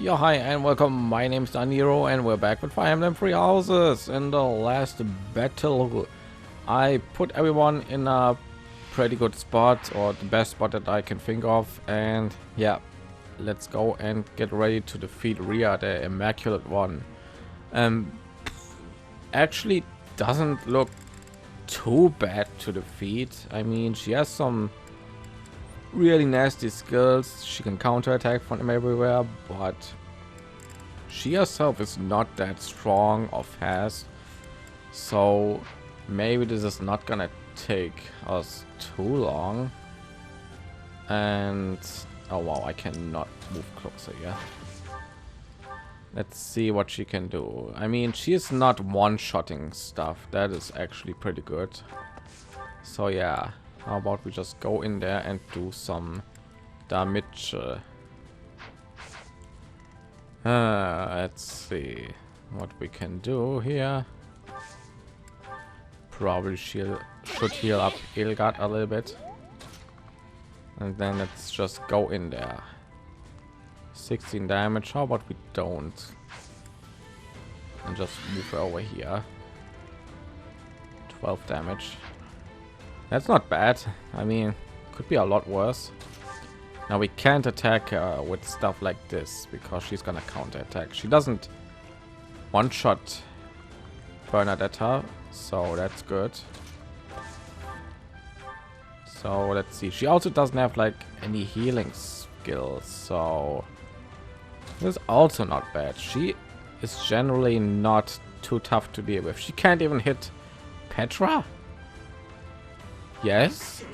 Yeah, hi and welcome. My name is Daniro and we're back with Fire Emblem Free Houses. In the last battle, I put everyone in a pretty good spot, or the best spot that I can think of. And yeah, let's go and get ready to defeat Ria, the Immaculate One. Um, actually doesn't look too bad to defeat. I mean, she has some really nasty skills. She can counterattack from everywhere, but she herself is not that strong or fast, so maybe this is not gonna take us too long. And oh wow, I cannot move closer. Yeah, let's see what she can do. I mean, she is not one-shotting stuff. That is actually pretty good. So yeah, how about we just go in there and do some damage. Let's see what we can do here. Probably should heal up Ilgard a little bit, and then let's just go in there. 16 damage. How about we don't, and just move her over here. 12 damage. That's not bad. I mean, could be a lot worse. Now we can't attack her with stuff like this because she's gonna counter attack. She doesn't one-shot Bernadetta, so that's good. So let's see. She also doesn't have like any healing skills, so this is also not bad. She is generally not too tough to deal with. She can't even hit Petra. Yes.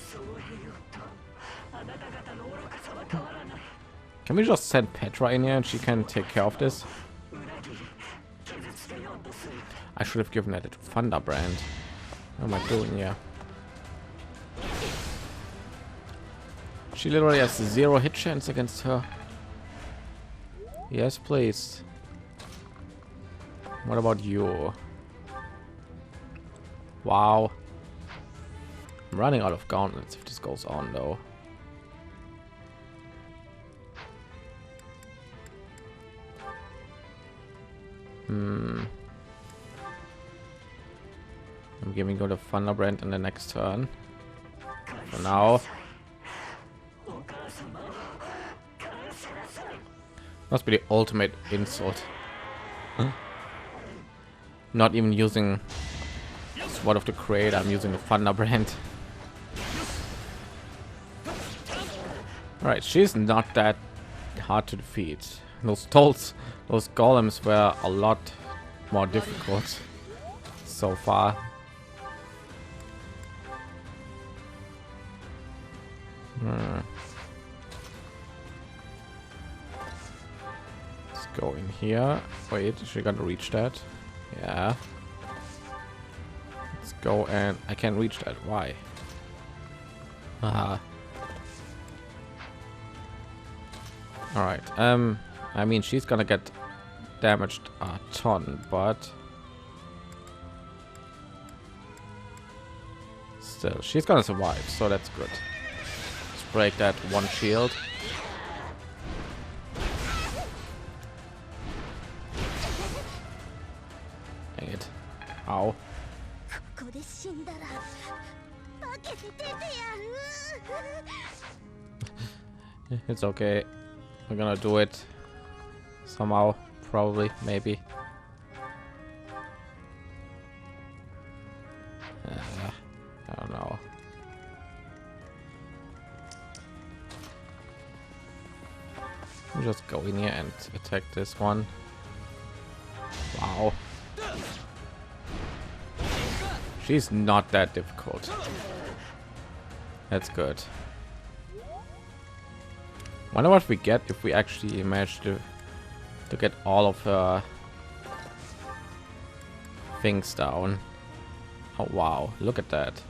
Can we just send Petra in here and she can take care of this? I should have given that a Thunder brand. What am I doing here? She literally has 0 hit chance against her. Yes, please. What about you? Wow. I'm running out of gauntlets if this goes on though. I'm giving you the Thunderbrand in the next turn. For now. Must be the ultimate insult. Huh? Not even using Sword of the Creator, I'm using the Thunderbrand. Alright, she's not that hard to defeat. Those golems were a lot more difficult so far. Let's go in here. Wait, is she gonna reach that? Yeah. Let's go, and I can't reach that. Why? All right. I mean, she's gonna get damaged a ton, but still, she's gonna survive, so that's good. Let's break that one shield. Dang it. Ow. It's okay. We're gonna do it somehow, probably, maybe. I don't know. We'll just go in here and attack this one. Wow. She's not that difficult. That's good. Wonder what we get if we actually manage to get all of her things down. Oh wow, look at that.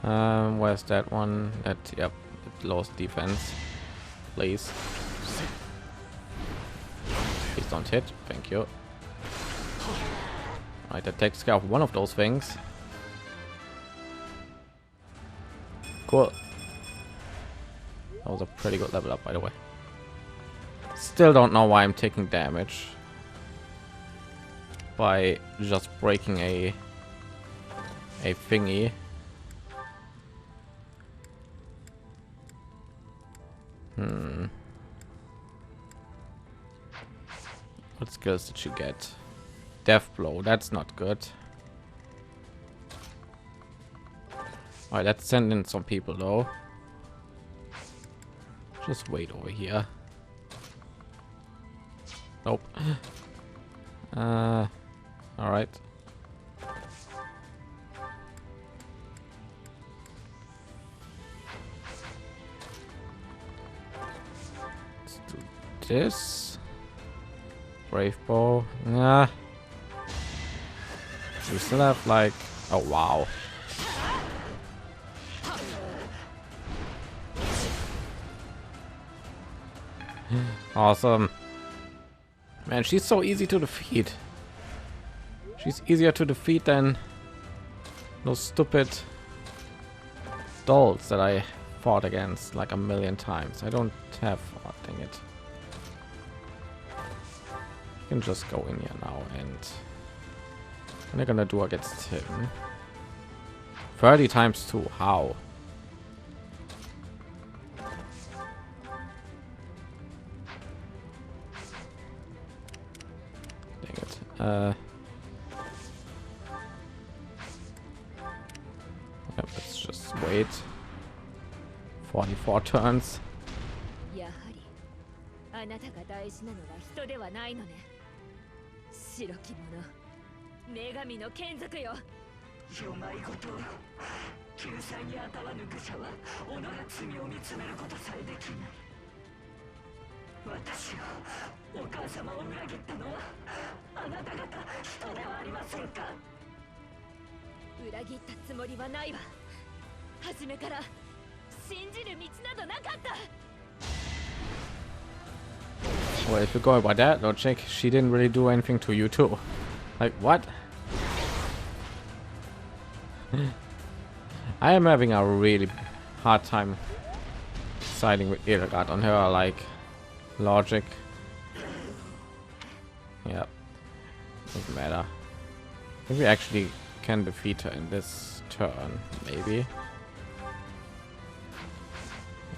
Where's that one? That, yep, it lost defense. Please. Please don't hit. Thank you. Right, that takes care of one of those things. Cool. That was a pretty good level up, by the way. Still don't know why I'm taking damage by just breaking a thingy. What skills did you get? Death blow. That's not good. All right, let's send in some people though. Just wait over here. Nope. All right. Let's do this. Brave bow. Nah. We still have like. Oh wow. Awesome. Man, she's so easy to defeat. She's easier to defeat than those stupid dolls that I fought against like a million times. I don't have. Oh, dang it. You can just go in here now, and what are gonna do against him? 30 times 2. How? Let's just wait. 44 turns. やはりあなたが大事なのは人ではないのね。白き者、女神の眷属よ。よまいこと。救済に当たらぬ愚者は己が罪を見つめることさえできない。私を、お母様を裏切ったのはあなた方人ではありませんか。裏切ったつもりはないわ。初めから信じる道などなかった。 Well, if you go by that logic, she didn't really do anything to you too. Like what? I am having a really hard time siding with Irgard on her like logic. Yeah, doesn't matter. I think we actually can defeat her in this turn, maybe.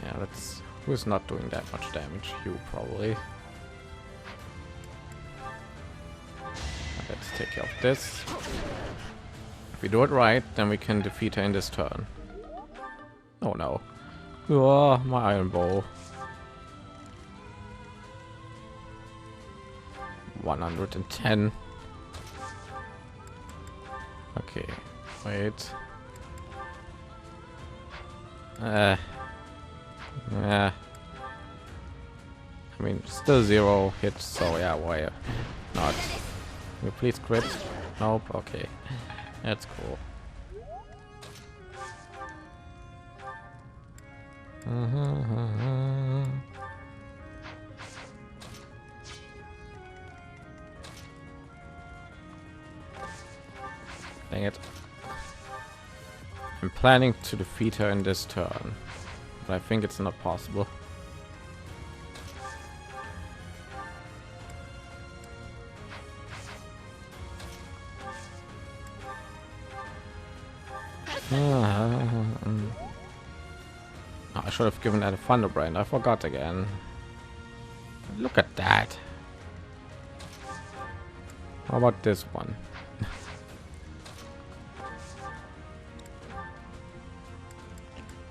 Yeah, let's. Who's not doing that much damage? You probably. Let's take care of this. If we do it right, then we can defeat her in this turn. Oh no. Oh, my iron bow. 110. Okay, wait. Yeah. I mean, still 0 hits, so yeah, why not? Will you please crit? Nope. Okay, that's cool. Dang it. I'm planning to defeat her in this turn, but I think it's not possible. I should have given that a thunder brand. I forgot again. Look at that. How about this one?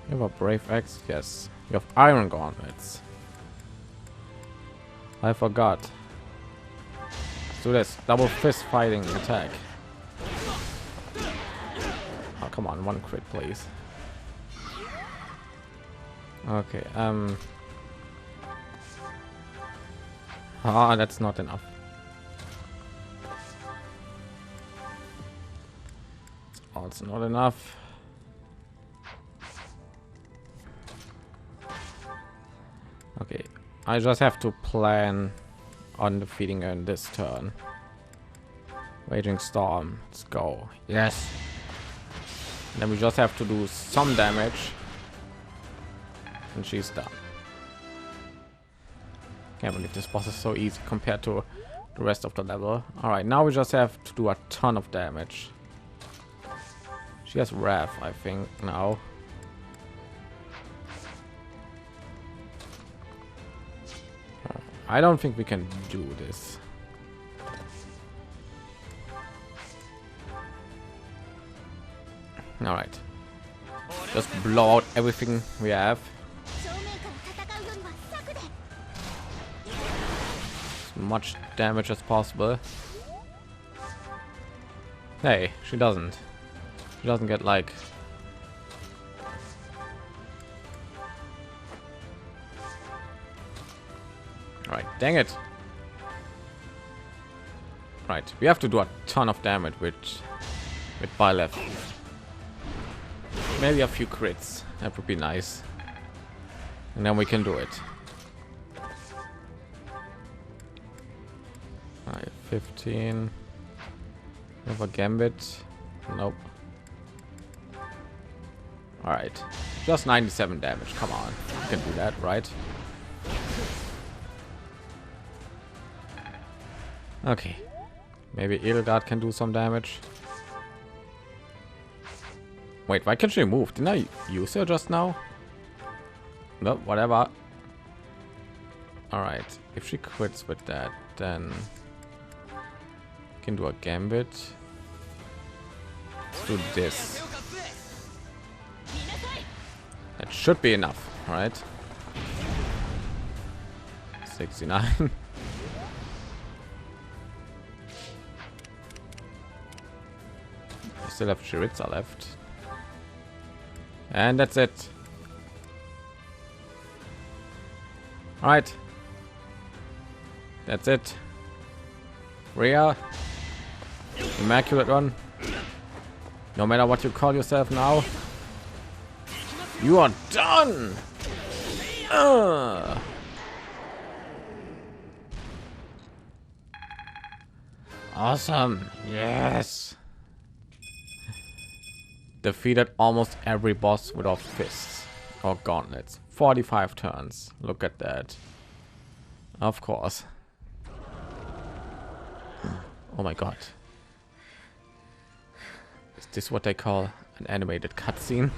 You have a brave axe? Yes. You have iron gauntlets. I forgot. Let's do this. Double fist fighting attack. Oh, come on, one crit, please. Okay. Ah, that's not enough. Oh, it's not enough. Okay, I just have to plan on defeating her in this turn. Raging storm. Let's go. Yes. And then we just have to do some damage, and she's done. Can't believe this boss is so easy compared to the rest of the level. All right, now we just have to do a ton of damage. She has wrath, I think, now. I don't think we can do this. All right, just blow out everything we have. As much damage as possible. Hey, she doesn't get like all right, dang it. Right, we have to do a ton of damage with Byleth. Maybe a few crits, that would be nice, and then we can do it. All right, 15. Have a gambit. Nope. All right, just 97 damage. Come on, you can do that, right? Okay, maybe Edelgard can do some damage. Wait, why can't she move? Didn't I use her just now? Nope, whatever. All right, if she quits with that, then can do a gambit. Let's do this. That should be enough, right? 69. I still have Chiritza left, and that's it. All right, that's it. Rhea, immaculate run. No matter what you call yourself now, you are done. Awesome. Yes. Defeated almost every boss without fists or gauntlets. 45 turns. Look at that. Of course. Oh my god. Is this what they call an animated cutscene?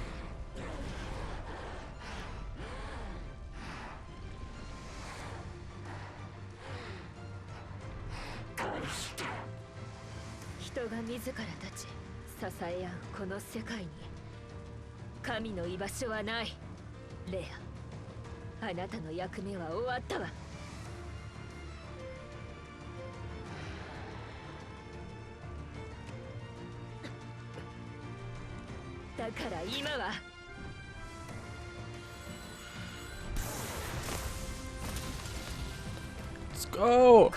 Let's go.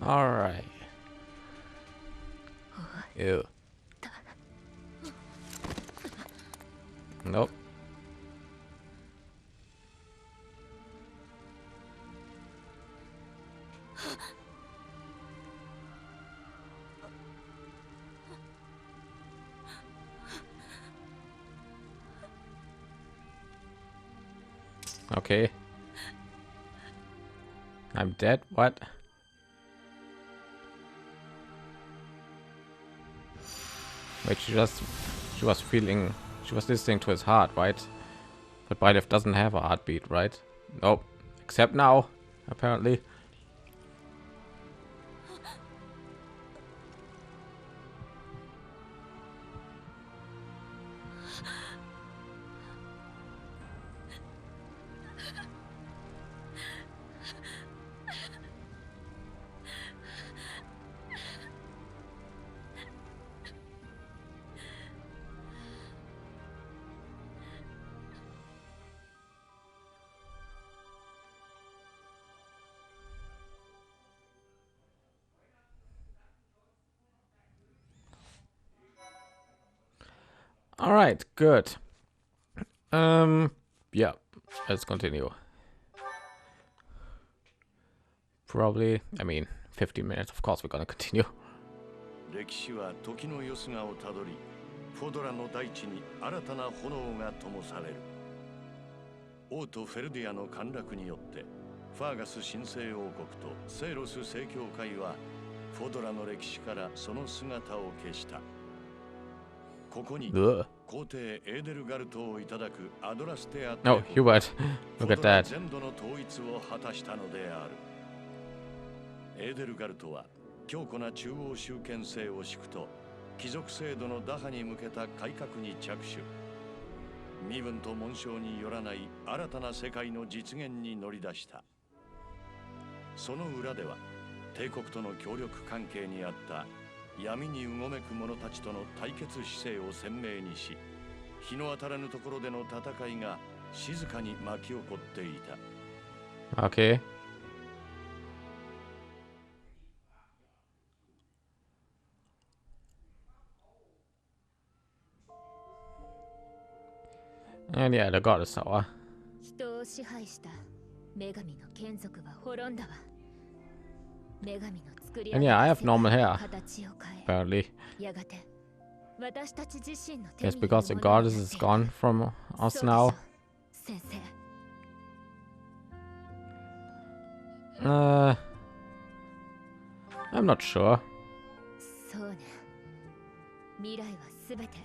All right. Ew. Nope. Okay. I'm dead. What? Wait, she was listening to his heart, right? But Byleth doesn't have a heartbeat, right? Nope. Except now, apparently. All right, good. Yeah, let's continue. Probably, I mean, 15 minutes. Of course, we're gonna continue. 歴史は時のよすがをたどり、フォドラの大地に新たな炎が灯される。王都フェルディアの陥落によって、ファーガス神聖王国とセイロス正教会は、フォドラの歴史からその姿を消した。ここに、皇帝エーデルガルトをいただくアドラステア帝 Oh, Hubert, look at that. 全土の統一を果たしたのである。エーデルガルトは強固な中央集権制を敷くと貴族制度の打破に向けた改革に着手。身分と紋章によらない新たな世界の実現に乗り出した。その裏では帝国との協力関係にあった闇にうごめく者たちとの対決姿勢を鮮明にし、日の当たらぬところでの戦いが静かに巻き起こっていた。Okay. And yeah, the goddess tower. 人を支配した女神の眷属は滅んだわ。女神の作り And yeah, I have normal hair. 形を変え、 Apparently. やがて私たち自身の Guess because the goddess is gone from us now. 先生。I'm not sure. そうね。未来はすべて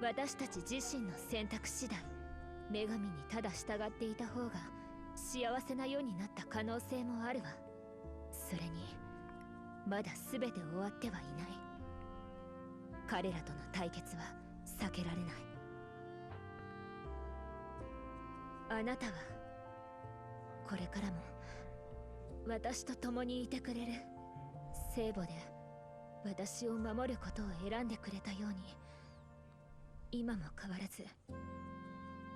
私たち自身の選択次第。女神にただ従っていた方が幸せな世になった可能性もあるわ。それにまだすべて終わってはいない。彼らとの対決は避けられない。あなたはこれからも私と共にいてくれる。聖母で私を守ることを選んでくれたように、今も変わらず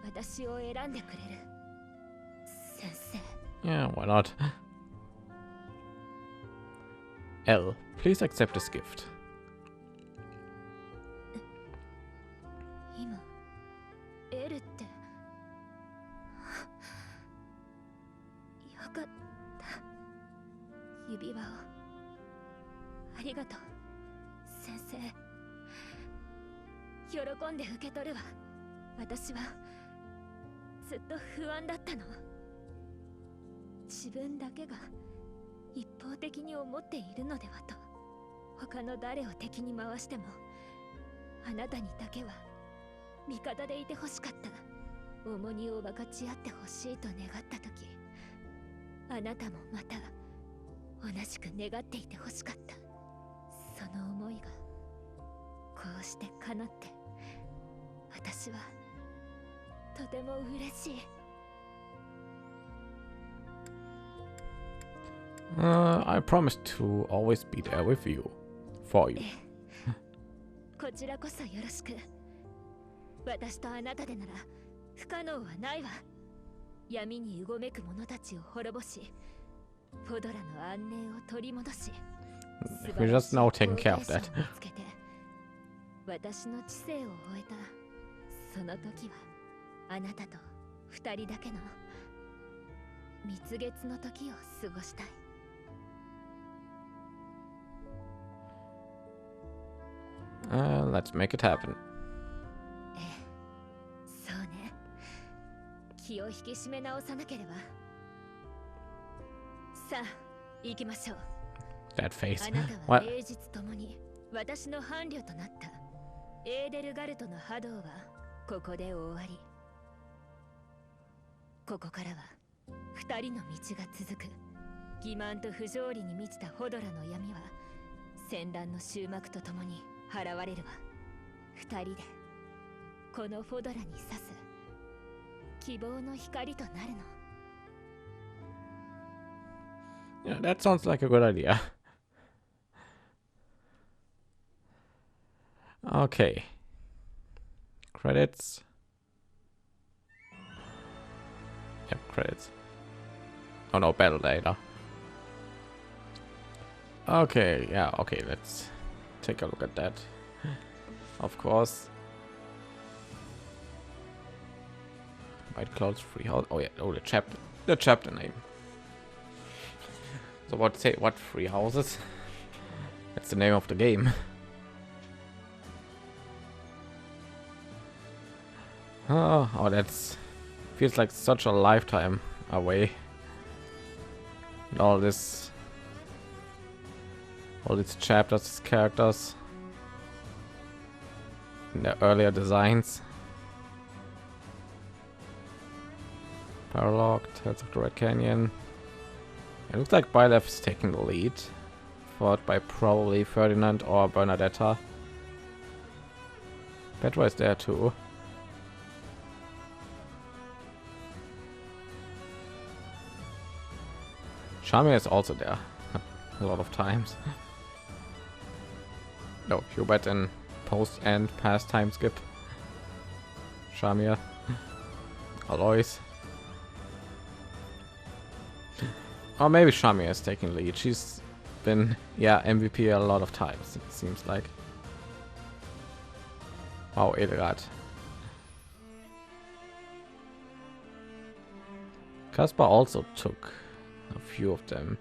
私を選んでくれる。先生。 Yeah, why not? L, please accept this gift. 今 L ってよかった。指輪をありがとう先生。喜んで受け取るわ。私はずっと不安だったの。自分だけが一方的に思っているのではと。他の誰を敵に回してもあなたにだけは味方でいてほしかった。重荷を分かち合ってほしいと願った時、あなたもまた同じく願っていてほしかった。その思いがこうして叶って、私はとても嬉しい。I promise to always be there with you, for you. こちらこそよろしく。私とあなたでなら不可能はないわ。闇にうごめく者たちを滅ぼし、フォドラの安寧を取り戻し、 We're just now taking care of that. 私の知性を終えたその時は、あなたと二人だけの蜜月の時を過ごしたい。Let's make it happen. ええ、そうね。気を引き締め直さなければ。さあ、行きましょう。 That face. あなたは What? 名実ともに私の伴侶となったエーデルガルトの波動はここで終わり。ここからは二人の道が続く。欺瞞と不条理に満ちたフォドラの闇は戦乱の終幕とともに払われるわ。二人でこのフォドラに差す希望の光となるの。 Yeah, that sounds like a good idea. Okay. Credits. Yep, credits. Oh no, battle data. Okay, yeah, okay, let's take a look at that. Of course. White Clouds Free House. Oh yeah, oh the chapter name. So what say what free houses? That's the name of the game. Oh, that's feels like such a lifetime away. And all these chapters, characters, and the earlier designs. Paralog, Tales of the Red Canyon. It looks like Byleth is taking the lead, followed by probably Ferdinand or Bernadetta. Petra is there too. Shamir is also there a lot of times. No, Hubert and post and past time skip. Shamir, Alois. Or maybe Shamir is taking lead. She's been MVP a lot of times, it seems like. Wow, Edelgard. Kaspar also took a few of them,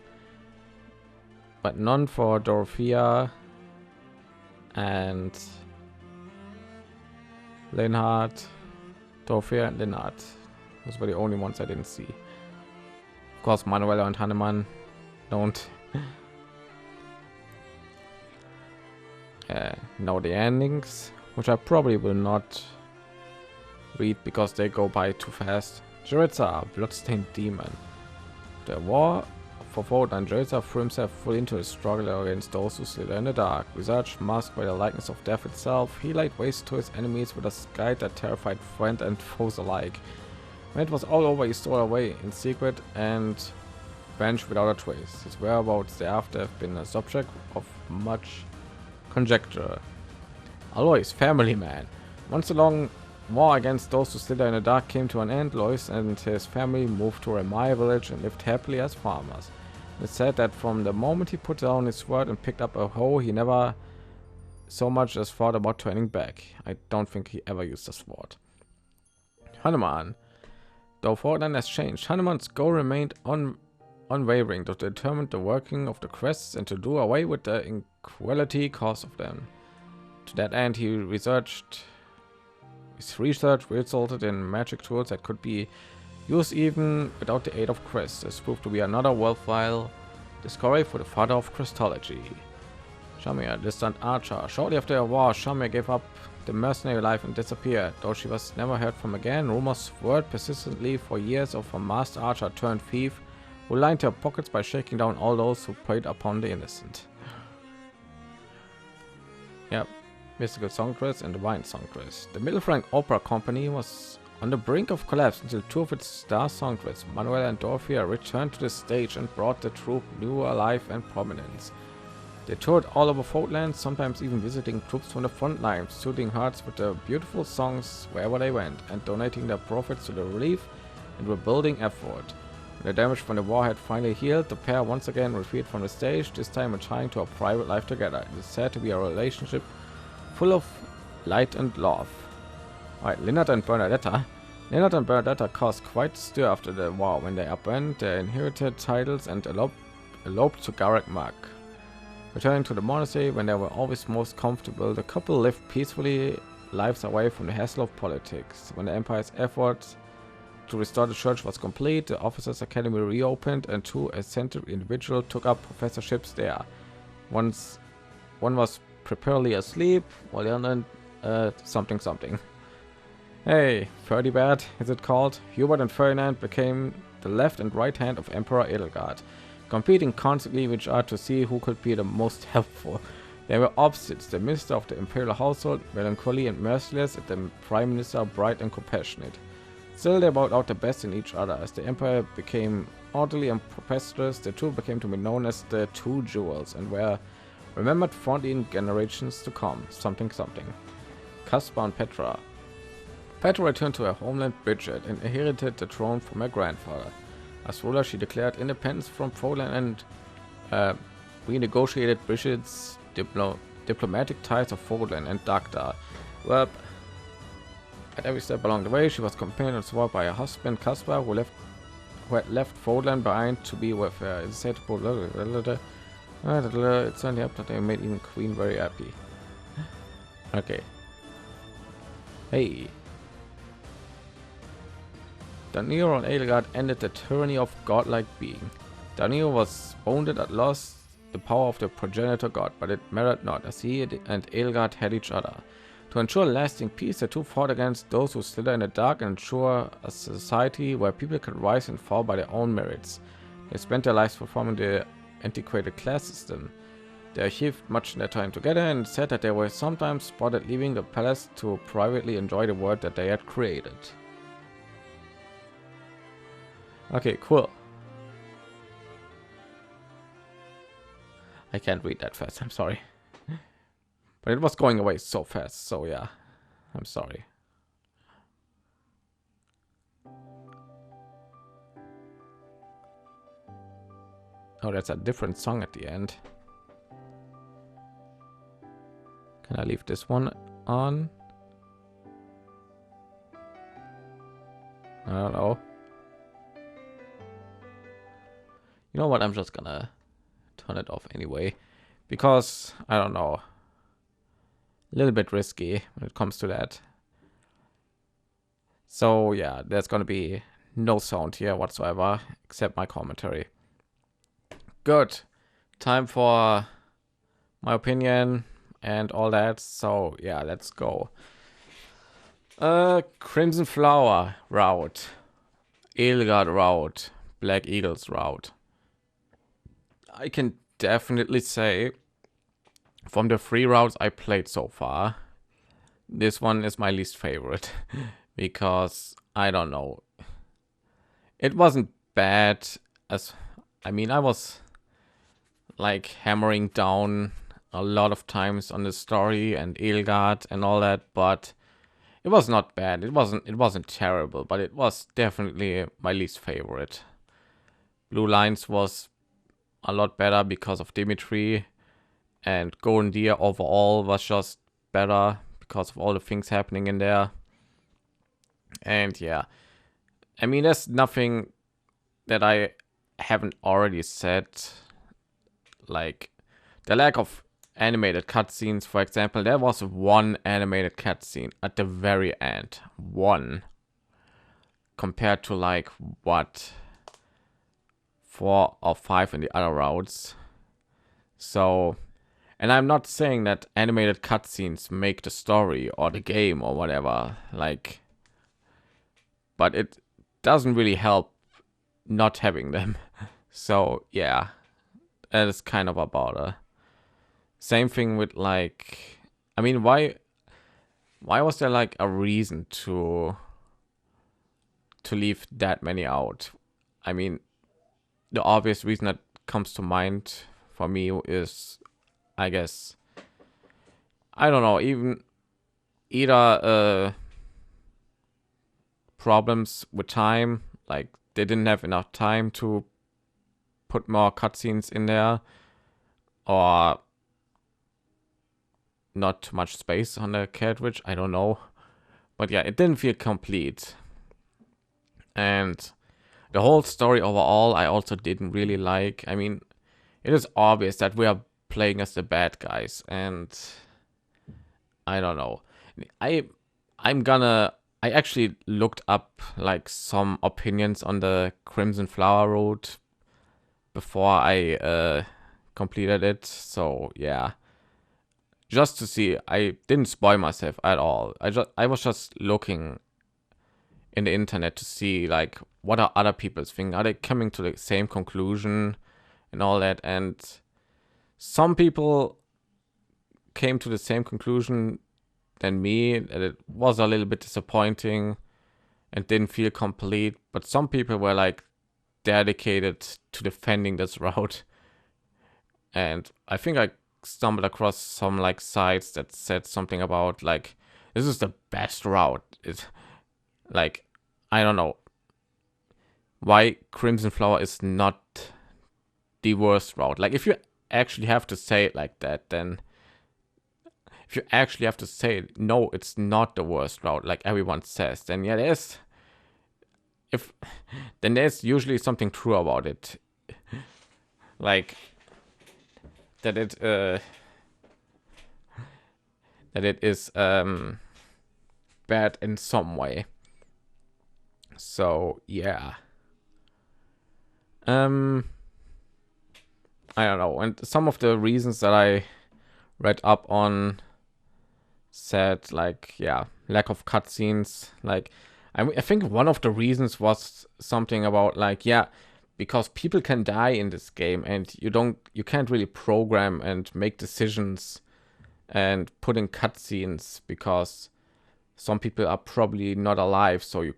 but none for Dorothea and Linhardt. Dorothea and Linhardt. Those were the only ones I didn't see. Of course, Manuela and Hannemann don't know the endings, which I probably will not read because they go by too fast. Jeritza, bloodstained demon. The war for Fódlan, Jeritza threw himself fully into the struggle against those who slither in the dark. Visage masked by the likeness of death itself, he laid waste to his enemies with a sky that terrified friend and foes alike. When it was all over, he stole away in secret and vanished without a trace. His whereabouts thereafter have been a subject of much conjecture. Alois, family man. Once the long war against those who slither in the dark came to an end, Lois and his family moved to a Maya village and lived happily as farmers. It's said that from the moment he put down his sword and picked up a hoe, he never so much as thought about turning back. I don't think he ever used a sword. Hanuman. Though Fódlan has changed, Hanuman's goal remained unwavering to determine the working of the quests and to do away with the inequality caused of them. To that end, his research resulted in magic tools that could be used even without the aid of quests. This proved to be another worthwhile discovery for the father of Christology. Shamir, distant archer. Shortly after the war, Shamir gave up the mercenary life and disappeared. Though she was never heard from again, rumors swirled persistently for years of a masked archer turned thief who lined her pockets by shaking down all those who preyed upon the innocent. Yep, mystical songstress and divine songstress. The Middle Frank Opera Company was on the brink of collapse until two of its star songstresses, Manuela and Dorothea, returned to the stage and brought the troupe new life and prominence. They toured all over Fódlan, sometimes even visiting troops from the front lines, soothing hearts with their beautiful songs wherever they went, and donating their profits to the relief and rebuilding effort. When the damage from the war had finally healed, the pair once again retreated from the stage, this time returning to a private life together. It is said to be a relationship full of light and love. Alright, Lennart and Bernadetta. Lennart and Bernadetta caused quite a stir after the war when they abandoned their inherited titles and eloped to Garreg Mach. Returning to the monastery when they were always most comfortable, the couple lived peacefully lives away from the hassle of politics. When the Empire's efforts to restore the church was complete, the Officers' Academy reopened and two eccentric individuals took up professorships there. One was preparely asleep, while the other something. Hey, Ferdibert is it called? Hubert and Ferdinand became the left and right hand of Emperor Edelgard, competing constantly with each other to see who could be the most helpful. They were opposites, the minister of the imperial household melancholy and merciless, and the prime minister bright and compassionate. Still, they brought out the best in each other. As the empire became orderly and prosperous, the two became to be known as the two jewels and were remembered fondly in generations to come. Something. Kaspar and Petra. Petra returned to her homeland Bridget and inherited the throne from her grandfather. As ruler, she declared independence from Fódlan and renegotiated Bridget's diplomatic ties of Fódlan and Dagda. Well, At every step along the way, she was companion and supported by her husband Caspar, who had left Fódlan behind to be with her. It's said it certainly helped that they made even Queen very happy. Okay. Hey. Danilo and Edelgard ended the tyranny of godlike being. Danilo was wounded and lost the power of the progenitor god, but it mattered not, as he and Edelgard had each other. To ensure lasting peace, the two fought against those who slither in the dark and ensure a society where people could rise and fall by their own merits. They spent their lives performing the antiquated class system. They achieved much in their time together and said that they were sometimes spotted leaving the palace to privately enjoy the world that they had created. Okay, cool. I can't read that fast, I'm sorry. But it was going away so fast, so yeah, I'm sorry. Oh, that's a different song at the end. Can I leave this one on? I don't know. You know what? I'm just gonna turn it off anyway, because I don't know. A little bit risky when it comes to that. So yeah, there's gonna be no sound here whatsoever except my commentary. Good. Time for my opinion and all that. So yeah, let's go. Crimson Flower route, Edelgard route, Black Eagles route. I can definitely say from the 3 routes I played so far, this one is my least favorite because I don't know. It wasn't bad, as I mean, I was like hammering down a lot of times on the story and Edelgard and all that, but it was not bad. It wasn't terrible, but it was definitely my least favorite. Blue Lines was a lot better because of Dimitri, and Golden Deer overall was just better because of all the things happening in there. And yeah, I mean, there's nothing that I haven't already said, like the lack of animated cutscenes, for example. There was one animated cutscene at the very end, one, compared to like what, 4 or 5 in the other routes. So, and I'm not saying that animated cutscenes make the story or the game or whatever, like, but it doesn't really help not having them. So yeah, that is kind of a bother. Same thing with like, I mean, why was there like a reason to leave that many out? I mean, the obvious reason that comes to mind for me is, I guess, I don't know, either problems with time, like they didn't have enough time to put more cutscenes in there, or not too much space on the cartridge, I don't know. But yeah, it didn't feel complete. And the whole story overall, I also didn't really like. I mean, it is obvious that we are playing as the bad guys, and I don't know. I actually looked up like some opinions on the Crimson Flower route before I completed it. So yeah, just to see. I didn't spoil myself at all. I was just looking in the internet to see like what are other people's thinking. Are they coming to the same conclusion and all that? And some people came to the same conclusion than me, that it was a little bit disappointing and didn't feel complete. But some people were like dedicated to defending this route, and I think I stumbled across some like sites that said something about like, this is the best route. It's like, I don't know why Crimson Flower is not the worst route. Like, if you actually have to say it like that, then if you actually have to say no, it's not the worst route like everyone says, then yeah, there's usually something true about it, like that it is bad in some way. So yeah, I don't know. And some of the reasons that I read up on said, like, yeah, lack of cutscenes. Like, I think one of the reasons was something about, like, yeah, because people can die in this game, and you can't really program and make decisions and put in cutscenes because some people are probably not alive, so you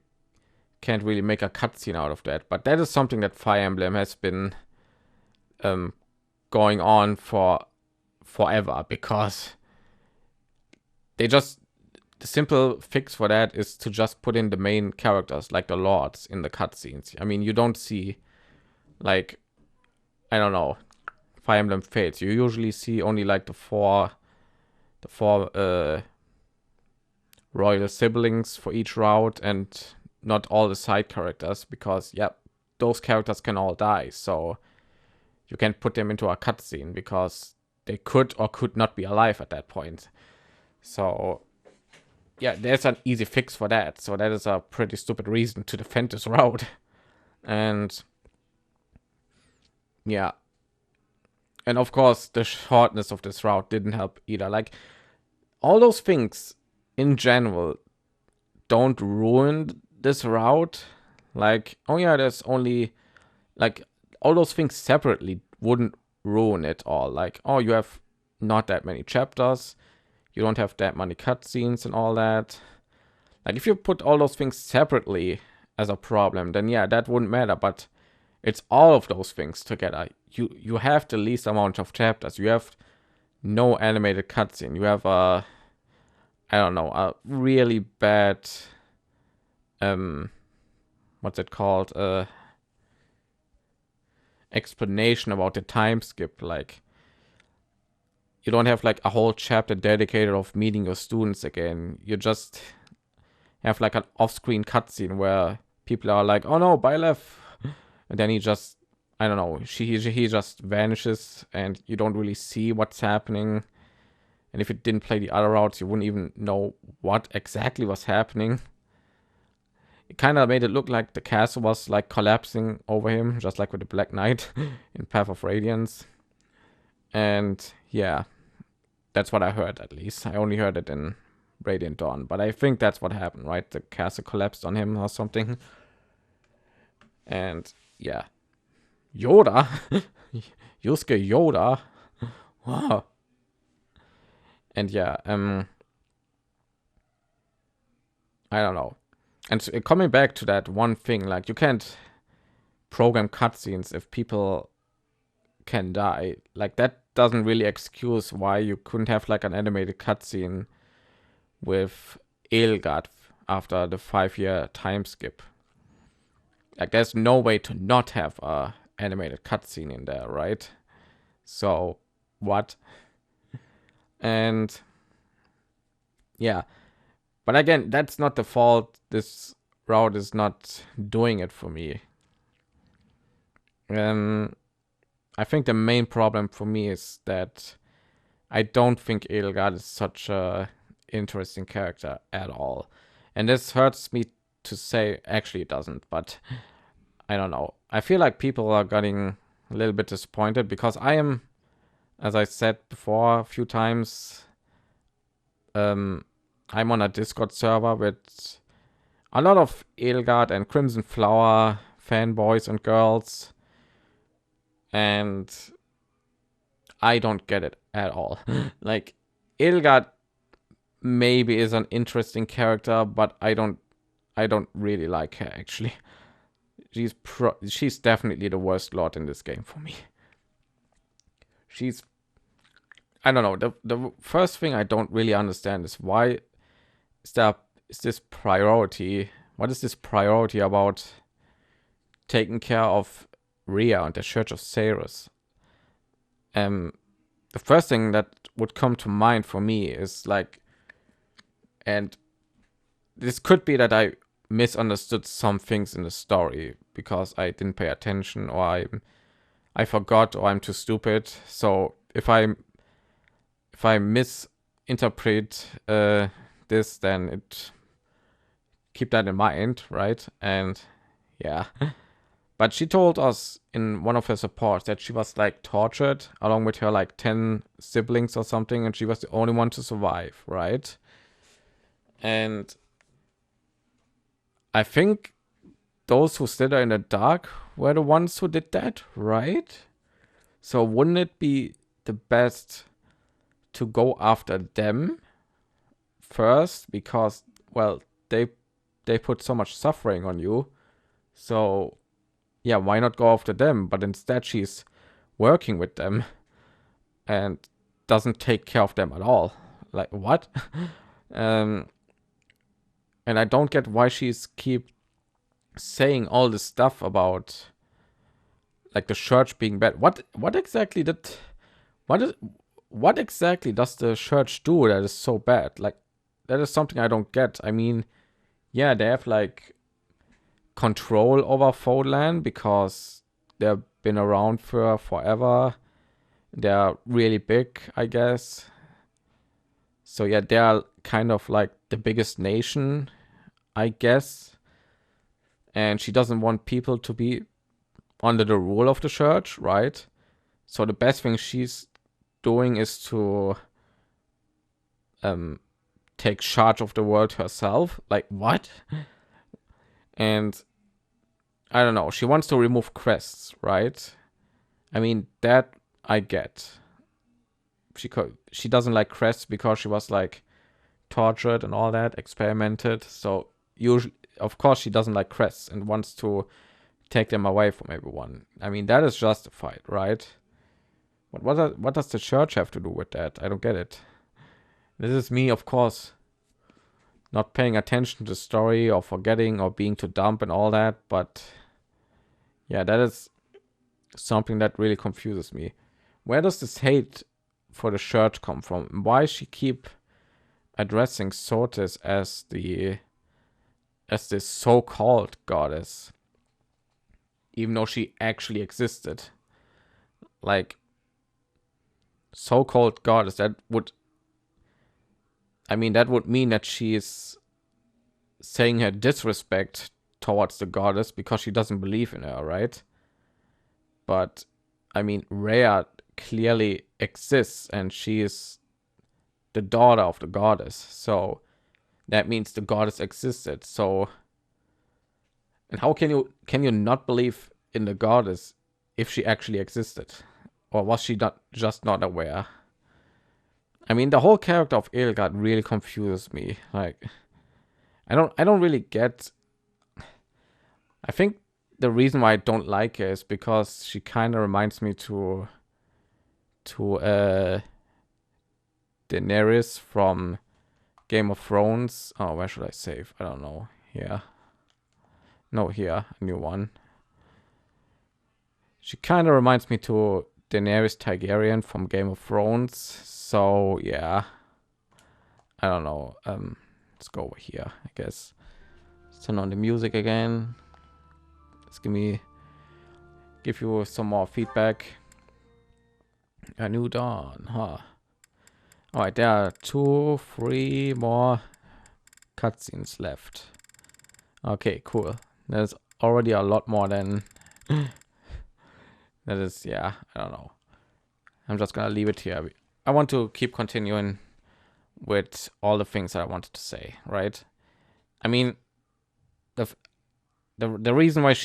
can't really make a cutscene out of that. But that is something that Fire Emblem has been going on for forever, because the simple fix for that is to just put in the main characters, like the lords, in the cutscenes. I mean, you don't see, like, I don't know, Fire Emblem Fates. You usually see only like the four royal siblings for each route, and not all the side characters, because yeah, those characters can all die, so you can put them into a cutscene because they could or could not be alive at that point. So yeah, there's an easy fix for that. So that is a pretty stupid reason to defend this route. And yeah, and of course the shortness of this route didn't help either. Like, all those things in general don't ruin this route. Like, oh yeah, there's only, like, all those things separately wouldn't ruin it all. Like, oh, you have not that many chapters, you don't have that many cutscenes and all that. Like, if you put all those things separately as a problem, then yeah, that wouldn't matter. But it's all of those things together. You have the least amount of chapters, you have no animated cutscene, you have a, I don't know, a really bad what's it called, explanation about the time skip. Like, you don't have like a whole chapter dedicated of meeting your students again. You just have like an off-screen cutscene where people are like, oh no, Byleth, and then he just, I don't know, he just vanishes, and you don't really see what's happening. And if you didn't play the other routes, you wouldn't even know what exactly was happening. It kind of made it look like the castle was like collapsing over him, just like with the Black Knight in Path of Radiance. And yeah, that's what I heard, at least. I only heard it in Radiant Dawn, but I think that's what happened, right? The castle collapsed on him or something. And yeah, Yoda, Yusuke Yoda, wow. And yeah, I don't know. And so, coming back to that one thing, like, you can't program cutscenes if people can die. Like, that doesn't really excuse why you couldn't have like an animated cutscene with Edelgard after the 5-year time skip. Like, there's no way to not have a animated cutscene in there, right? So what? And yeah, but again, that's not the fault. This route is not doing it for me. I think the main problem for me is that I don't think Edelgard is such a interesting character at all. And this hurts me to say. Actually, it doesn't, but I don't know. I feel like people are getting a little bit disappointed because I am, as I said before a few times, I'm on a Discord server with a lot of Edelgard and Crimson Flower fanboys and girls, and I don't get it at all. Like, Edelgard maybe is an interesting character, but I don't really like her, actually. She's definitely the worst lord in this game for me. I don't know. The first thing I don't really understand is why is this priority? What is this priority about taking care of Rhea and the Church of Ceres? the first thing that would come to mind for me is like, and this could be that I misunderstood some things in the story because I didn't pay attention, or I forgot, or I'm too stupid. So if I misinterpret this, then it keep that in mind, right? And yeah. But she told us in one of her supports that she was like tortured along with her like 10 siblings or something, and she was the only one to survive, right? And I think those who stood in the dark were the ones who did that, right? So wouldn't it be the best to go after them first, because, well, they put so much suffering on you. So yeah, why not go after them? But instead she's working with them and doesn't take care of them at all. Like, what? And I don't get why she's keep saying all this stuff about like the church being bad. What exactly does the church do that is so bad? Like, that is something I don't get. I mean, yeah, they have like control over Fódlan because they've been around for forever. They're really big, I guess. So yeah, they're kind of like the biggest nation, I guess. And she doesn't want people to be under the rule of the church, right? So the best thing she's doing is to take charge of the world herself. Like, what? And I don't know, she wants to remove crests, right? I mean, that I get. She doesn't like crests because she was like tortured and all that, experimented. So usually, of course, she doesn't like crests and wants to take them away from everyone. I mean, that is justified, right? But what does the church have to do with that? I don't get it. This is me, of course, not paying attention to the story or forgetting or being too dumb and all that. But yeah, that is something that really confuses me. Where does this hate for the church come from? Why she keep addressing Sotis as this so-called goddess, even though she actually existed? Like, so-called goddess, that would mean that she is saying her disrespect towards the goddess because she doesn't believe in her, right? But I mean, Rhea clearly exists and she is the daughter of the goddess, so that means the goddess existed. So, and how can you not believe in the goddess if she actually existed? Or was she just not aware? I mean, the whole character of Edelgard really confuses me. Like, I don't really get. I think the reason why I don't like her is because she kind of reminds me to Daenerys from Game of Thrones. Oh, where should I save? I don't know. Here. No, here. A new one. She kind of reminds me to Daenerys Targaryen from Game of Thrones. So yeah, I don't know. Let's go over here, I guess. Let's turn on the music again. Let's give you some more feedback. A new dawn, huh? All right, there are 2-3 more cutscenes left. Okay, cool. There's already a lot more than that is. Yeah, I don't know. I'm just gonna leave it here. I want to keep continuing with all the things that I wanted to say, right? I mean, the reason why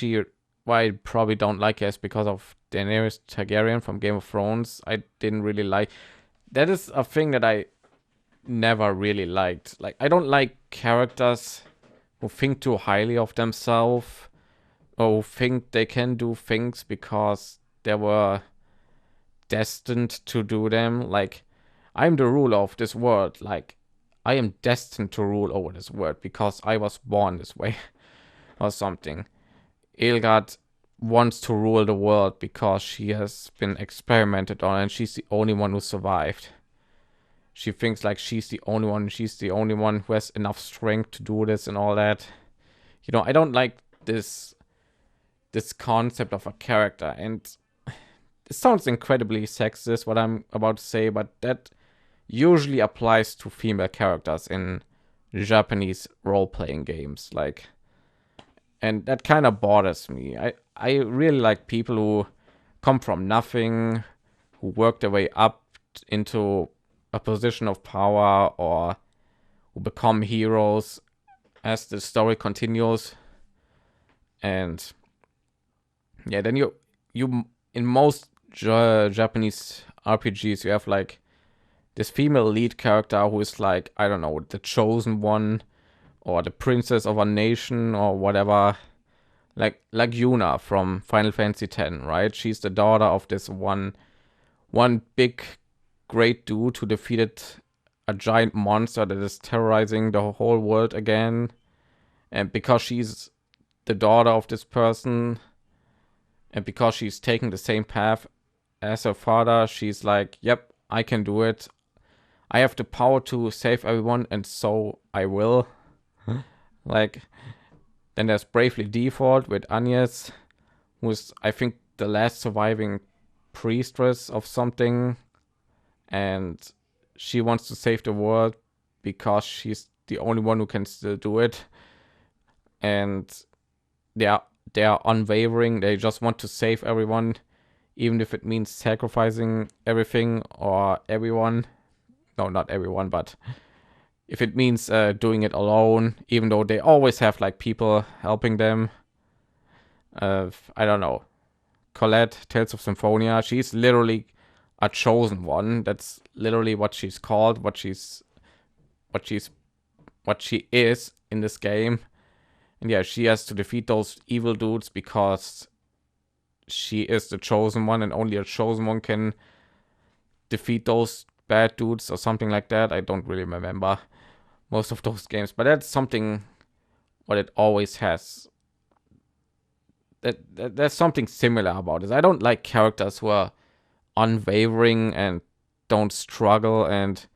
I probably don't like her is because of Daenerys Targaryen from Game of Thrones. I didn't really like. That is a thing that I never really liked. Like, I don't like characters who think too highly of themselves or who think they can do things because they were destined to do them. Like, I'm the ruler of this world. Like, I am destined to rule over this world because I was born this way or something. Edelgard wants to rule the world because she has been experimented on and she's the only one who survived. She thinks like she's the only one who has enough strength to do this and all that. You know, I don't like this concept of a character, and it sounds incredibly sexist what I'm about to say, but that usually applies to female characters in Japanese role-playing games, like, and that kind of bothers me. I really like people who come from nothing, who work their way up into a position of power, or who become heroes as the story continues. And yeah, then you in most Japanese RPGs you have like this female lead character who is like, I don't know, the chosen one or the princess of a nation or whatever, like Yuna from Final Fantasy X, right? She's the daughter of this one big great dude who defeated a giant monster that is terrorizing the whole world again, and because she's the daughter of this person and because she's taking the same path as her father, she's like, yep, I can do it. I have the power to save everyone, and so I will. Like, then there's Bravely Default with Agnes, who's, I think, the last surviving priestess of something, and she wants to save the world because she's the only one who can still do it. And they are unwavering. They just want to save everyone, even if it means sacrificing everything or everyone. No, not everyone, but if it means doing it alone, even though they always have like people helping them. I don't know. Colette, Tales of Symphonia, she's literally a chosen one. That's literally what she's called, what she is in this game. And yeah, she has to defeat those evil dudes because she is the chosen one, and only a chosen one can defeat those bad dudes or something like that. I don't really remember most of those games, but that's something what it always has. There's something similar about it. I don't like characters who are unwavering and don't struggle and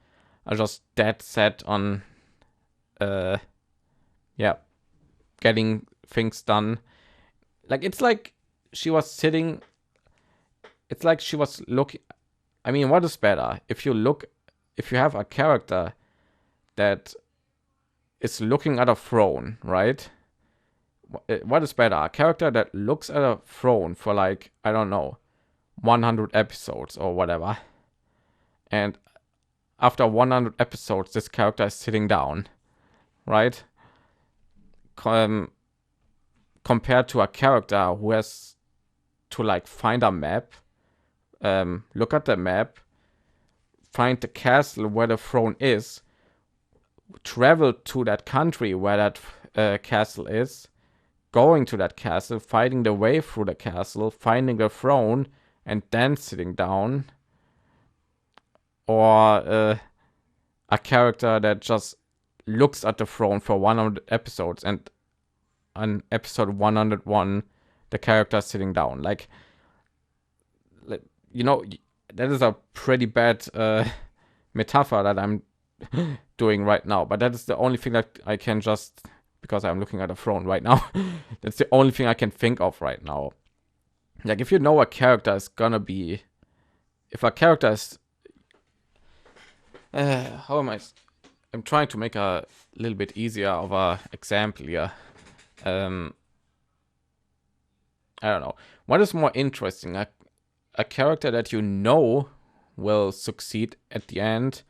are just dead set on getting things done. Like, it's like she was sitting, it's like she was looking. I mean, what is better? If you have a character that is looking at a throne, right? What is better? A character that looks at a throne for like, I don't know, 100 episodes or whatever. And after 100 episodes, this character is sitting down, right? Compared to a character who has to like find a map, look at the map, find the castle where the throne is, travel to that country where that castle is, going to that castle, fighting the way through the castle, finding the throne, and then sitting down. Or a character that just looks at the throne for 100 episodes, and on episode 101 the character is sitting down. Like, you know, that is a pretty bad metaphor that I'm doing right now, but that is the only thing that I can just, because I'm looking at a throne right now, that's the only thing I can think of right now. Like, if you know a character is gonna be, if a character is I'm trying to make a little bit easier of a example here. I don't know. What is more interesting? A character that you know will succeed at the end,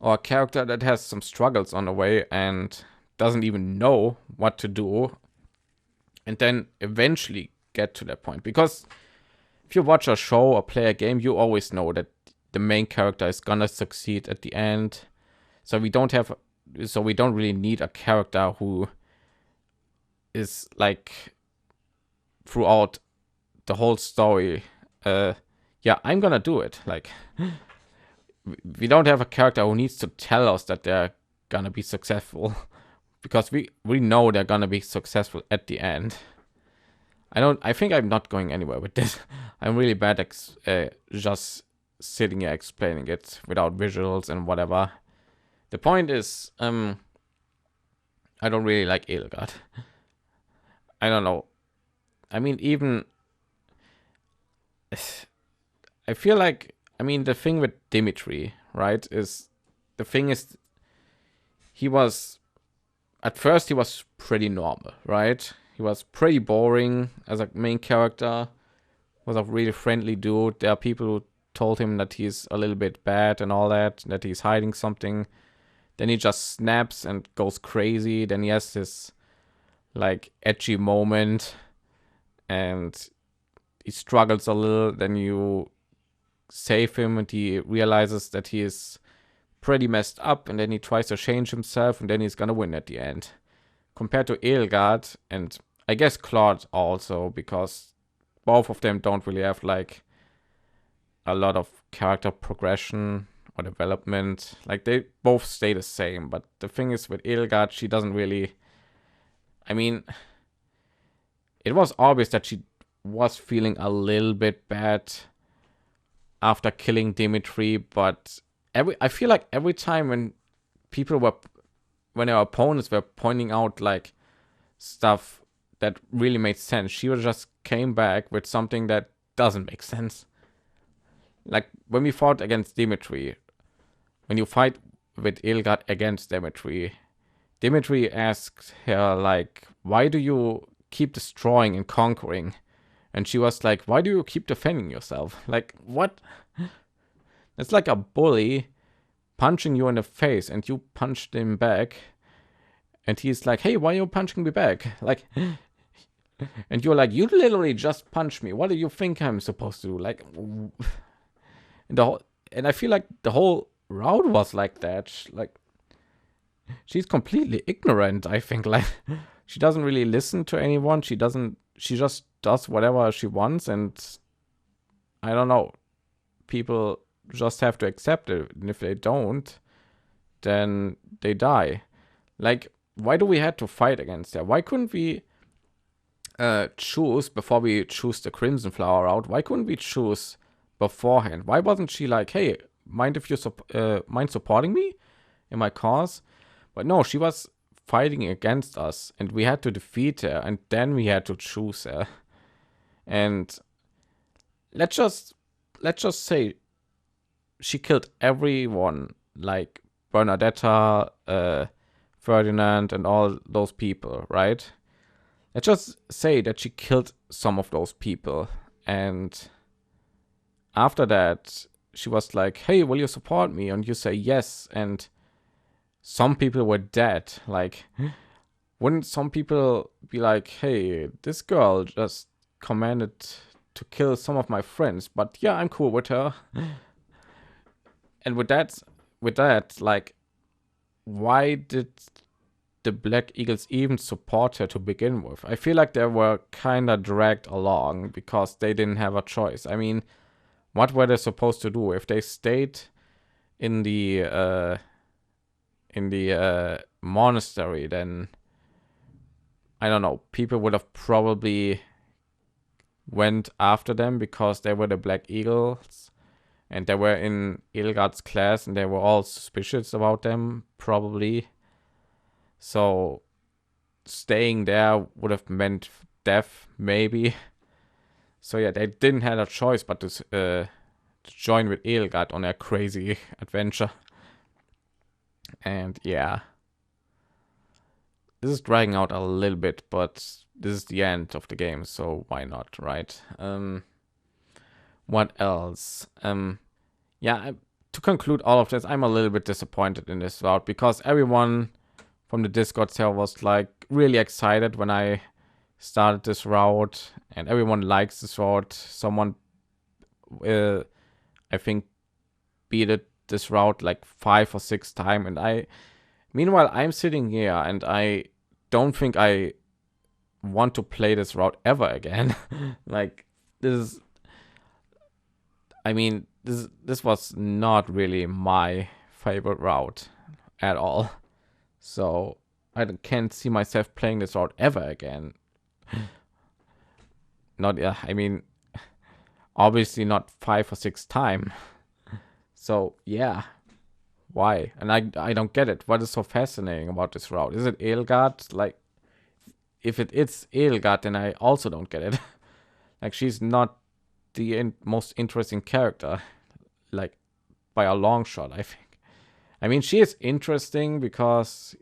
or a character that has some struggles on the way and doesn't even know what to do, and then eventually get to that point. Because if you watch a show or play a game, you always know that the main character is gonna succeed at the end. So we don't really need a character who is like throughout the whole story, yeah, I'm gonna do it. Like, we don't have a character who needs to tell us that they're gonna be successful, because we know they're gonna be successful at the end. I think I'm not going anywhere with this. I'm really bad at just sitting here explaining it without visuals and whatever. The point is, I don't really like Edelgard. I don't know. I mean, even I feel like, I mean, the thing with Dimitri, right, is the thing is he was at first he was pretty normal, right? He was pretty boring as a main character. Was a really friendly dude. There are people who told him that he's a little bit bad and all that he's hiding something. Then he just snaps and goes crazy. Then he has this like edgy moment and he struggles a little. Then you save him and he realizes that he is pretty messed up, and then he tries to change himself, and then he's gonna win at the end. Compared to Edelgard and I guess Claude also, because both of them don't really have like a lot of character progression or development. Like they both stay the same, but the thing is with Edelgard, she doesn't really, I mean, it was obvious that she was feeling a little bit bad after killing Dimitri, but I feel like every time when our opponents were pointing out like stuff that really made sense, she just came back with something that doesn't make sense. Like when we fought against Dimitri, when you fight with Edelgard against Dimitri asked her like, why do you keep destroying and conquering? And she was like, why do you keep defending yourself? Like, what? It's like a bully punching you in the face and you punched him back. And he's like, hey, why are you punching me back? Like, and you're like, you literally just punched me. What do you think I'm supposed to do? Like, and I feel like the whole route was like that. Like, she's completely ignorant, I think. Like, she doesn't really listen to anyone. She just does whatever she wants, and I don't know, people just have to accept it, and if they don't, then they die. Like, why do we have to fight against her? Why couldn't we choose before we choose the Crimson Flower route? Why couldn't we choose beforehand? Why wasn't she like, hey, mind if you mind supporting me in my cause? But no, she was fighting against us, and we had to defeat her, and then we had to choose her. And let's just say she killed everyone, like Bernadetta, Ferdinand, and all those people, right? Let's just say that she killed some of those people, and after that she was like, hey, will you support me? And you say yes, and some people were dead. Like, wouldn't some people be like, hey, this girl just commanded to kill some of my friends, but yeah, I'm cool with her. And with that, like, why did the Black Eagles even support her to begin with? I feel like they were kind of dragged along because they didn't have a choice. I mean, what were they supposed to do? If they stayed in the monastery, then I don't know, people would have probably went after them because they were the Black Eagles and they were in Edelgard's class and they were all suspicious about them, probably. So staying there would have meant death, maybe. So yeah, they didn't have a choice but to join with Edelgard on their crazy adventure. And yeah, this is dragging out a little bit, but this is the end of the game, so why not, right? What else? Yeah, to conclude all of this, I'm a little bit disappointed in this route because everyone from the Discord server was like really excited when I started this route, and everyone likes this route. Someone, I think, beat this route like 5 or 6 times, and meanwhile I'm sitting here and I don't think I want to play this route ever again. Like, this was not really my favorite route at all, so I can't see myself playing this route ever again. Not, I mean, obviously not 5 or 6 time. So yeah, why? And I don't get it. What is so fascinating about this route? Is it Edelgard? Like, if it is Edelgard, then I also don't get it. Like, she's not the most interesting character, like, by a long shot, I think. I mean, she is interesting because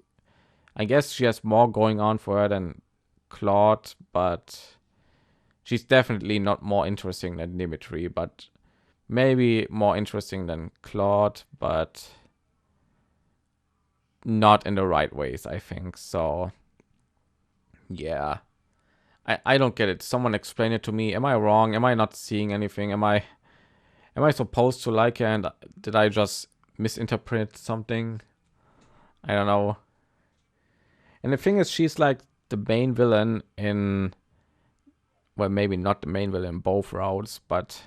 I guess she has more going on for her than Claude, but she's definitely not more interesting than Dimitri, but maybe more interesting than Claude, but not in the right ways, I think. So, yeah. I don't get it. Someone explain it to me. Am I wrong? Am I not seeing anything? Am I supposed to like her, and did I just misinterpret something? I don't know. And the thing is, she's like the main villain in, well, maybe not the main villain in both routes, but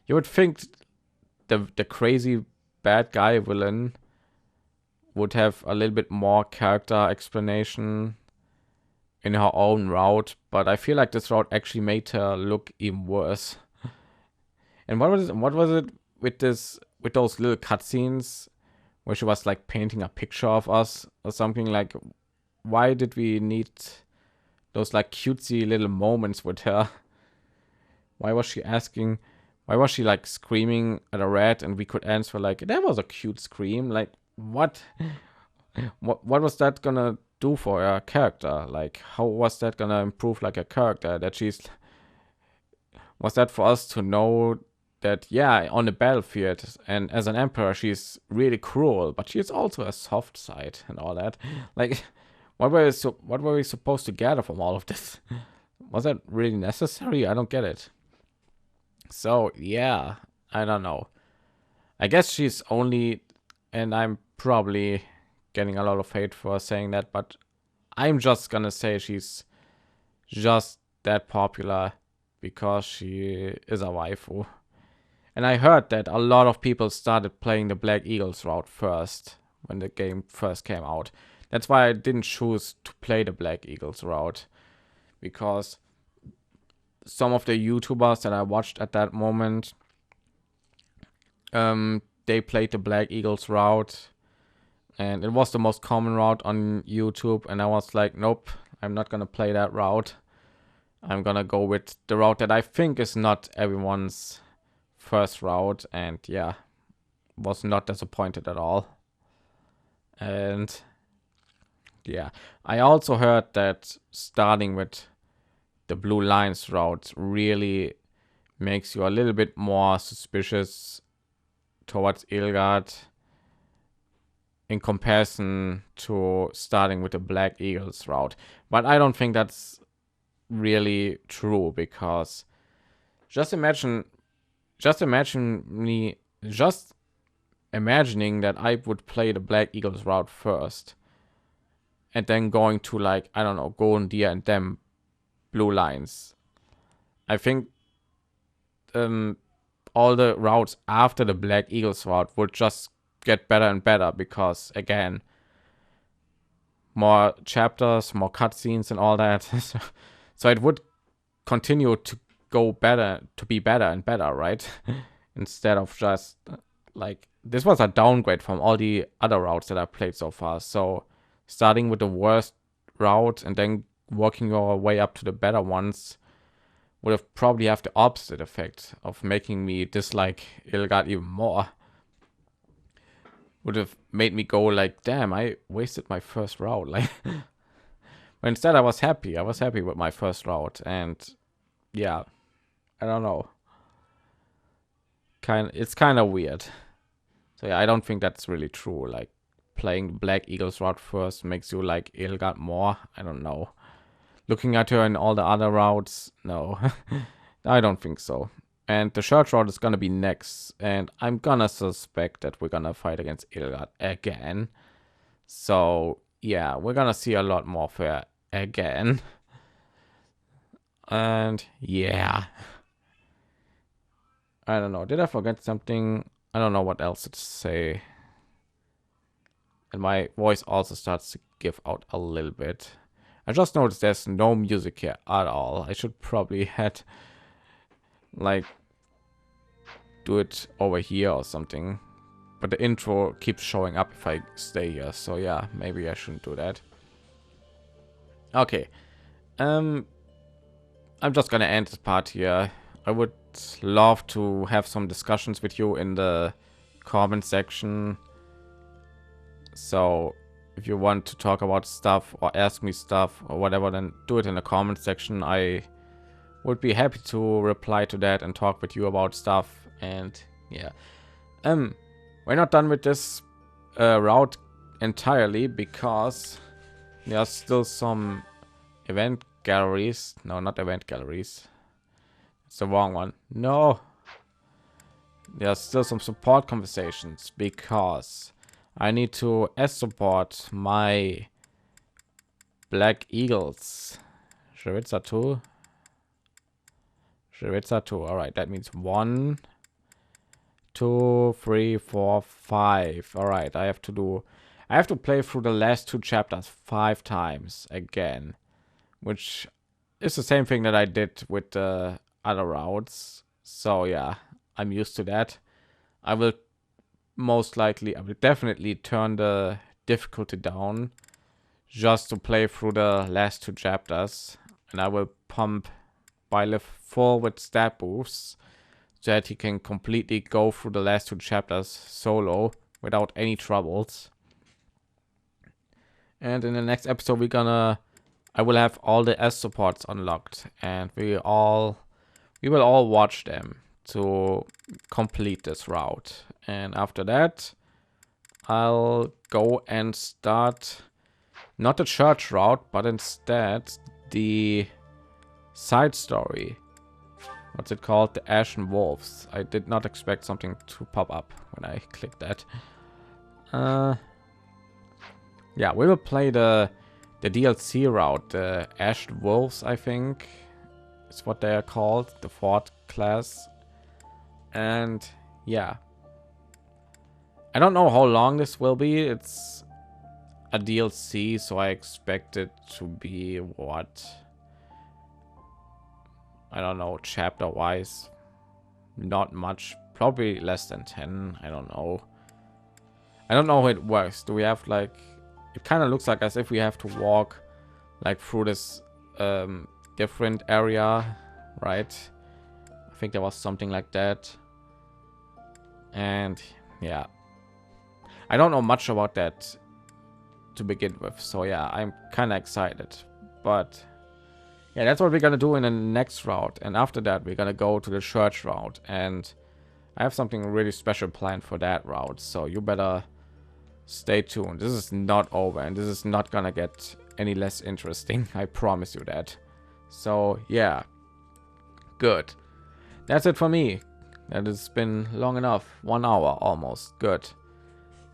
you would think the crazy bad guy villain would have a little bit more character explanation in her own route, but I feel like this route actually made her look even worse. And what was it with those little cutscenes where she was like painting a picture of us or something? Like, why did we need those like cutesy little moments with her? Why was she like screaming at a rat and we could answer like, that was a cute scream? Like, what was that gonna do for her character? Like, how was that gonna improve like a character? Was that for us to know that, yeah, on the battlefield and as an emperor she's really cruel, but she is also a soft side and all that? Like, what were we supposed to gather from all of this? Was that really necessary? I don't get it. So yeah, I don't know. I guess she's only, and I'm probably getting a lot of hate for saying that, but I'm just gonna say she's just that popular because she is a waifu. And I heard that a lot of people started playing the Black Eagles route first when the game first came out. That's why I didn't choose to play the Black Eagles route, because some of the YouTubers that I watched at that moment, they played the Black Eagles route, and it was the most common route on YouTube. And I was like, nope, I'm not gonna play that route. I'm gonna go with the route that I think is not everyone's first route, and yeah, was not disappointed at all. And yeah, I also heard that starting with the Blue Lines route really makes you a little bit more suspicious towards Edelgard in comparison to starting with the Black Eagles route. But I don't think that's really true, because just imagining that I would play the Black Eagles route first and then going to, like, I don't know, Golden Deer and then Blue Lines. I think all the routes after the Black Eagles route would just get better and better, because again, more chapters, more cutscenes and all that. So it would continue to go better, to be better and better, right? Instead of just like, this was a downgrade from all the other routes that I played so far. So starting with the worst route and then working your way up to the better ones would have probably have the opposite effect of making me dislike Edelgard even more. Would have made me go like, damn, I wasted my first route. Like, but instead I was happy with my first route. And yeah, I don't know, it's kind of weird. So yeah, I don't think that's really true. Like, playing Black Eagles route first makes you like Edelgard more. I don't know. Looking at her in all the other routes, no. I don't think so. And the church route is gonna be next, and I'm gonna suspect that we're gonna fight against Edelgard again. So yeah, we're gonna see a lot more of her again. And yeah, I don't know, did I forget something? I don't know what else to say. And my voice also starts to give out a little bit. I just noticed there's no music here at all. I should probably had like do it over here or something, but the intro keeps showing up if I stay here, so yeah, maybe I shouldn't do that. Okay, I'm just gonna end this part here. I would love to have some discussions with you in the comment section, so if you want to talk about stuff or ask me stuff or whatever, then do it in the comment section. I would be happy to reply to that and talk with you about stuff. And yeah, we're not done with this route entirely, because there are still some event galleries. No, not event galleries, it's the wrong one. No, there are still some support conversations, because I need to support my Black Eagles. Shiritza 2. Shiritza 2. All right, that means 1, 2, 3, 4, 5. All right, I have to play through the last 2 chapters 5 times again, which is the same thing that I did with the other routes. So yeah, I'm used to that. I will definitely turn the difficulty down just to play through the last 2 chapters, and I will pump Byleth full with stat boosts so that he can completely go through the last 2 chapters solo without any troubles. And in the next episode I will have all the S supports unlocked, and we will all watch them to complete this route. And after that, I'll go and start not the church route, but instead the side story. What's it called? The Ashen Wolves. I did not expect something to pop up when I clicked that. Yeah, we will play the DLC route, the Ashen Wolves, I think is what they are called, the 4th class. And yeah, I don't know how long this will be. It's a DLC, so I expect it to be what, I don't know, chapter wise, not much, probably less than 10. I don't know how it works. Do we have like, it kind of looks like as if we have to walk like through this different area, right? I think there was something like that. And yeah, I don't know much about that to begin with, so yeah, I'm kind of excited. But yeah, that's what we're gonna do in the next route, and after that we're gonna go to the church route, and I have something really special planned for that route, so you better stay tuned. This is not over, and this is not gonna get any less interesting. I promise you that. So yeah, good. That's it for me. That has been long enough, 1 hour almost. Good.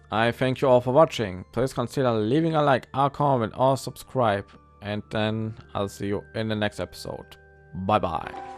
I thank you all for watching. Please consider leaving a like, a comment, or subscribe, and then I'll see you in the next episode. Bye bye.